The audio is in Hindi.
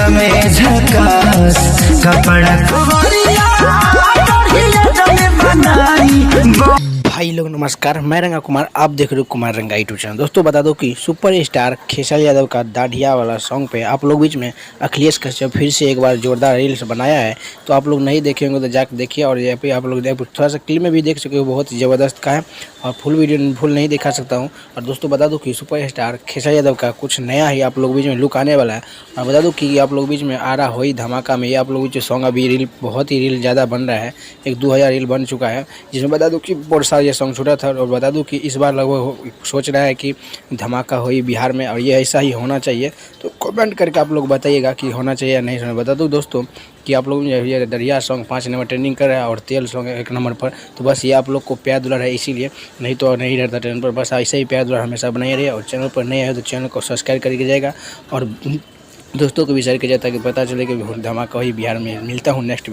में झकास कपड़ा भाई लोग नमस्कार, मैं रंगा कुमार, आप देख रहे हो कुमार रंगा यूट्यूब चैनल। दोस्तों बता दो कि सुपर स्टार खेसारी यादव का दाढ़िया वाला सॉन्ग पे आप लोग बीच में अखिलेश कश्यप फिर से एक बार जोरदार रील्स बनाया है। तो आप लोग नहीं देखे होंगे तो जाकर देखिए, और यहाँ पे आप लोग थोड़ा सा क्लिप में भी देख सके हो, बहुत ही ज़बरदस्त का है और फुल वीडियो फुल नहीं दिखा सकता हूँ। और दोस्तों बता दूँ कि सुपर स्टार खेसारी यादव का कुछ नया ही आप लोग बीच में लुक आने वाला है। और बता दूँ कि आप लोग बीच में आ रहा होई धमाका में ये आप लोग जो सॉन्ग अभी रील बहुत ही रील ज़्यादा बन रहा है, एक 2000 रील बन चुका है, जिसमें बता दूँ कि बहुत सारा ये सॉन्ग छूटा था। और बता दूं कि इस बार लगभग सोच रहा है कि धमाका होई बिहार में, और ये ऐसा ही होना चाहिए। तो कमेंट करके आप लोग बताइएगा कि होना चाहिए या नहीं। बता दूं दोस्तों कि आप लोग ये दरिया सॉन्ग 5 नंबर ट्रेंडिंग कर रहा है और तेल सॉन्ग 1 नंबर पर। तो बस ये आप लोग को प्यार दुलार है, इसीलिए नहीं तो नहीं रहता चैनल पर। बस ऐसे ही प्यार दुलार हमेशा बनाए रहिए, और चैनल पर नए आए तो चैनल को सब्सक्राइब करके जाएगा और दोस्तों को भी शेयर किया जाता है कि पता चले कि धमाका होई बिहार में। मिलता हूँ नेक्स्ट